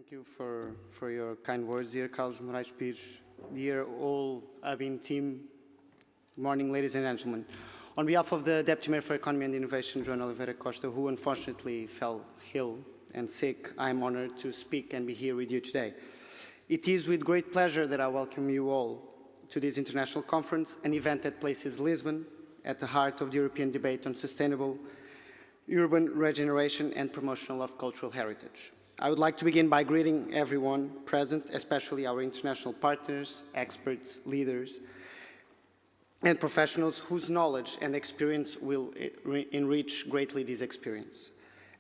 Thank you for your kind words, dear Carlos Morais Pires, dear all ABIN team. Good morning, ladies and gentlemen. On behalf of the Deputy Mayor for Economy and Innovation, João Oliveira Costa, who unfortunately fell ill and sick, I am honored to speak and be here with you today. It is with great pleasure that I welcome you all to this international conference, an event that places Lisbon at the heart of the European debate on sustainable urban regeneration and promotion of cultural heritage. I would like to begin by greeting everyone present, especially our international partners, experts, leaders, and professionals whose knowledge and experience will enrich greatly this experience.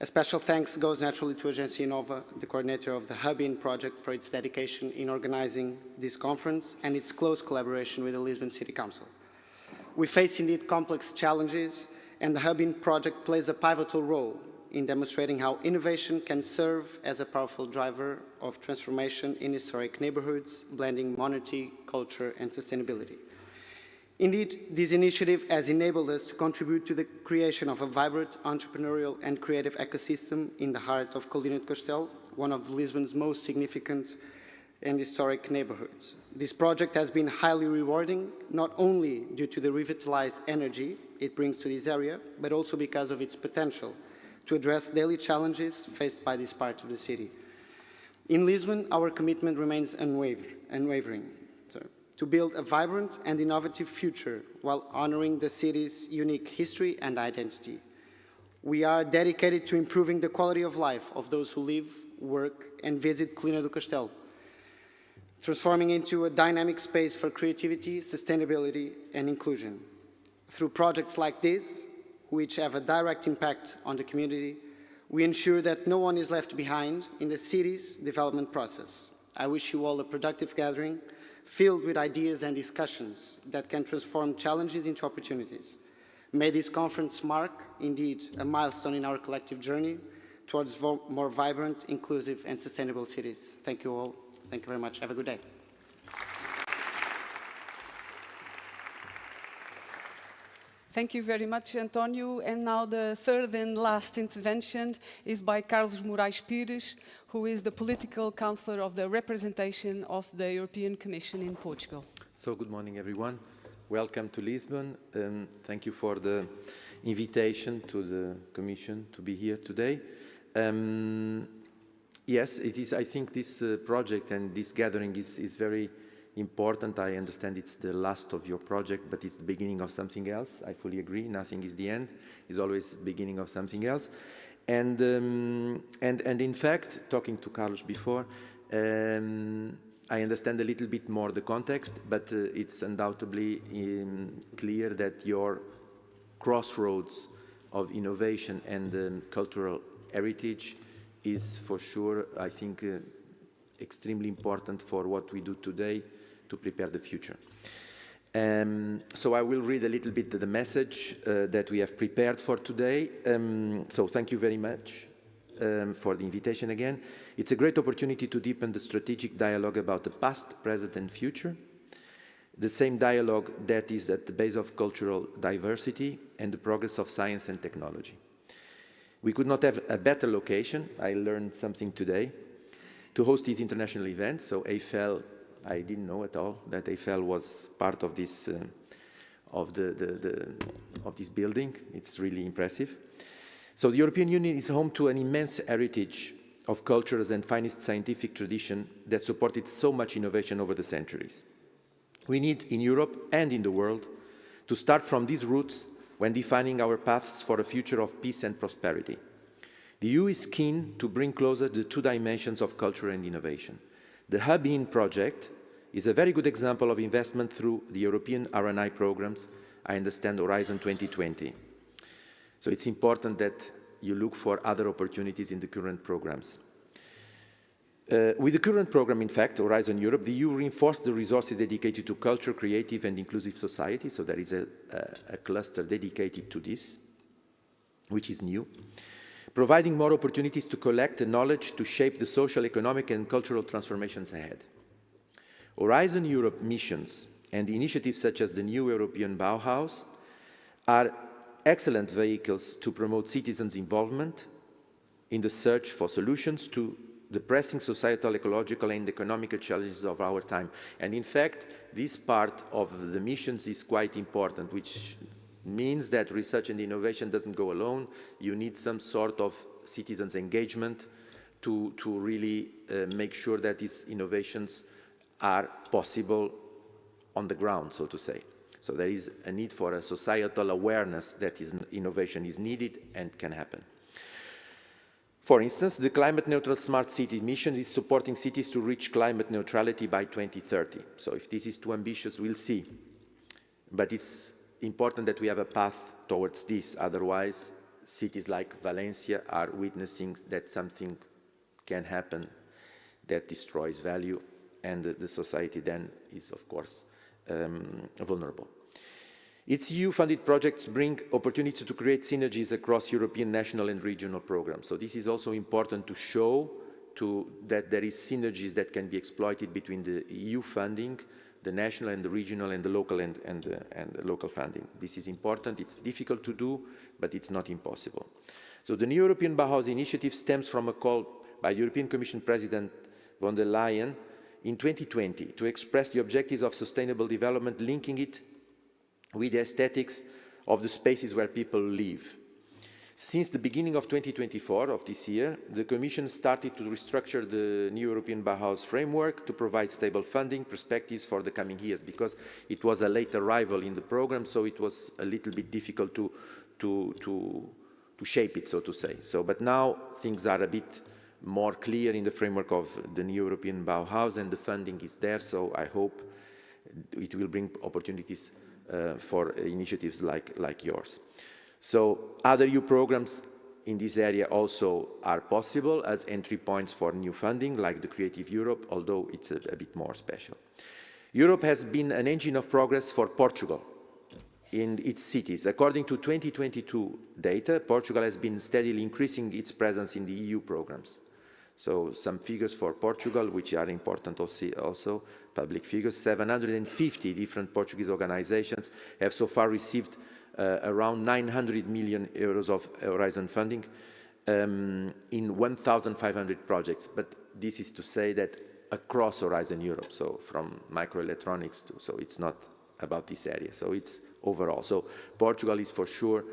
A special thanks goes naturally to Agência Nova, the coordinator of the Hub-In project, for its dedication in organizing this conference and its close collaboration with the Lisbon City Council. We face indeed complex challenges, and the Hub-In project plays a pivotal role in demonstrating how innovation can serve as a powerful driver of transformation in historic neighborhoods, blending modernity, culture, and sustainability. Indeed, this initiative has enabled us to contribute to the creation of a vibrant, entrepreneurial, and creative ecosystem in the heart of Colina de Castelo, one of Lisbon's most significant and historic neighborhoods. This project has been highly rewarding, not only due to the revitalized energy it brings to this area, but also because of its potential to address daily challenges faced by this part of the city. In Lisbon, our commitment remains unwavering to build a vibrant and innovative future while honoring the city's unique history and identity. We are dedicated to improving the quality of life of those who live, work, and visit Colina do Castelo, transforming into a dynamic space for creativity, sustainability, and inclusion. Through projects like this, which have a direct impact on the community, we ensure that no one is left behind in the city's development process. I wish you all a productive gathering filled with ideas and discussions that can transform challenges into opportunities. May this conference mark, indeed, a milestone in our collective journey towards more vibrant, inclusive, and sustainable cities. Thank you all. Thank you very much. Have a good day. Thank you very much, António. And now the third and last intervention is by Carlos Morais Pires, who is the political councillor of the representation of the European Commission in Portugal. So good morning, everyone. Welcome to Lisbon. Thank you for the invitation to the Commission to be here today. Yes, it is. I think this project and this gathering is very important. I understand it's the last of your project, but it's the beginning of something else. I fully agree. Nothing is the end. It's always the beginning of something else. And in fact, talking to Carlos before, I understand a little bit more the context, but it's undoubtedly clear that your crossroads of innovation and cultural heritage is for sure, I think, extremely important for what we do today to prepare the future. So I will read a little bit the message that we have prepared for today. So thank you very much for the invitation again. It's a great opportunity to deepen the strategic dialogue about the past, present, and future. The same dialogue that is at the base of cultural diversity and the progress of science and technology. We could not have a better location, I learned something today, to host these international events. So Eiffel, I didn't know at all that Eiffel was part of this of this building. It's really impressive. So the European Union is home to an immense heritage of cultures and finest scientific tradition that supported so much innovation over the centuries. We need in Europe and in the world to start from these roots when defining our paths for a future of peace and prosperity. The EU is keen to bring closer the two dimensions of culture and innovation. The Hub-In project is a very good example of investment through the European R&I programs, I understand Horizon 2020. So it's important that you look for other opportunities in the current programs. With the current program, in fact, Horizon Europe, the EU reinforced the resources dedicated to culture, creative and inclusive society. So there is a cluster dedicated to this, which is new, providing more opportunities to collect knowledge to shape the social, economic and cultural transformations ahead. Horizon Europe missions and initiatives such as the new European Bauhaus are excellent vehicles to promote citizens' involvement in the search for solutions to the pressing societal, ecological, and economic challenges of our time. And in fact, this part of the missions is quite important, which means that research and innovation doesn't go alone. You need some sort of citizens' engagement to really make sure that these innovations are possible on the ground, so to say. So there is a need for a societal awareness that innovation is needed and can happen. For instance, the Climate Neutral Smart City mission is supporting cities to reach climate neutrality by 2030. So if this is too ambitious, we'll see. But it's important that we have a path towards this. Otherwise, cities like Valencia are witnessing that something can happen that destroys value, and the society then is, of course, vulnerable. Its EU-funded projects bring opportunities to create synergies across European, national and regional programs. So this is also important to show that there is synergies that can be exploited between the EU funding, the national and the regional and the local and the local funding. This is important. It's difficult to do, but it's not impossible. So the New European Bauhaus initiative stems from a call by European Commission President von der Leyen in 2020 to express the objectives of sustainable development, linking it with the aesthetics of the spaces where people live. Since the beginning of 2024 of this year, the Commission started to restructure the New European Bauhaus framework to provide stable funding perspectives for the coming years, because it was a late arrival in the program, so it was a little bit difficult to shape it, so to say. But now things are a bit more clear in the framework of the New European Bauhaus, and the funding is there, so I hope it will bring opportunities for initiatives like yours. So other EU programs in this area also are possible as entry points for new funding, like the Creative Europe, although it's a bit more special. Europe has been an engine of progress for Portugal in its cities. According to 2022 data, Portugal has been steadily increasing its presence in the EU programs. So some figures for Portugal, which are important also, public figures. 750 different Portuguese organizations have so far received around 900 million euros of Horizon funding in 1,500 projects. But this is to say that across Horizon Europe, so from microelectronics to, so it's not about this area, so it's overall. So Portugal is for sure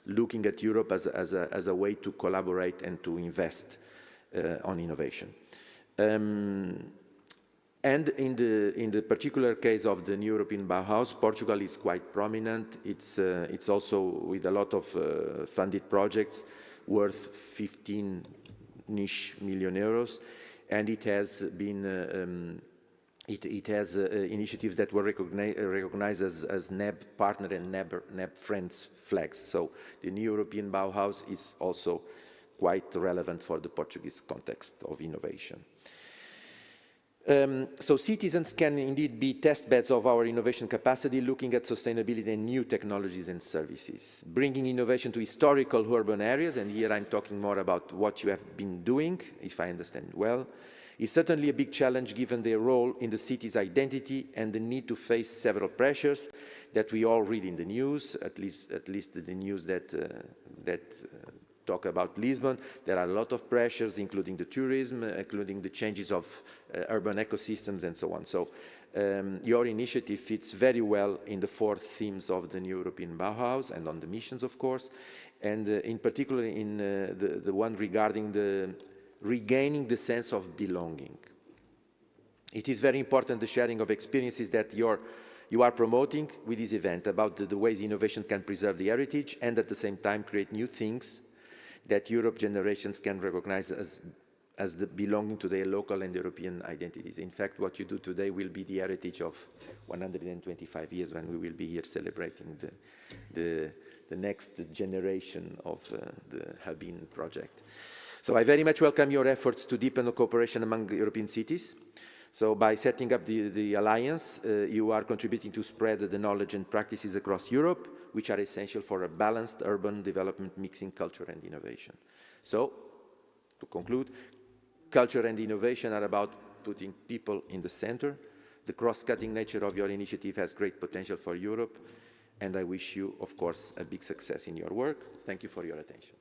looking at Europe as a way to collaborate and to invest on innovation. And in the particular case of the New European Bauhaus, Portugal is quite prominent. It's also with a lot of funded projects worth 15-ish million euros, and it has been it has initiatives that were recognized as NEB partner and NEB friends flags. So the New European Bauhaus is also quite relevant for the Portuguese context of innovation. So citizens can indeed be test beds of our innovation capacity, looking at sustainability and new technologies and services, bringing innovation to historical urban areas, and here I'm talking more about what you have been doing, if I understand well, is certainly a big challenge given their role in the city's identity and the need to face several pressures that we all read in the news, at least the news that talk about Lisbon. There are a lot of pressures, including the tourism, including the changes of urban ecosystems and so on. So your initiative fits very well in the four themes of the New European Bauhaus and on the missions, of course, and in particular in the one regarding the regaining the sense of belonging. It is very important, the sharing of experiences that you are promoting with this event about the ways innovation can preserve the heritage and at the same time create new things that Europe generations can recognize as belonging to their local and European identities. In fact, what you do today will be the heritage of 125 years when we will be here celebrating the next generation of the Habin project. So I very much welcome your efforts to deepen the cooperation among European cities. So by setting up the alliance, you are contributing to spread the knowledge and practices across Europe, which are essential for a balanced urban development mixing culture and innovation. So, to conclude, culture and innovation are about putting people in the center. The cross-cutting nature of your initiative has great potential for Europe, and I wish you, of course, a big success in your work. Thank you for your attention.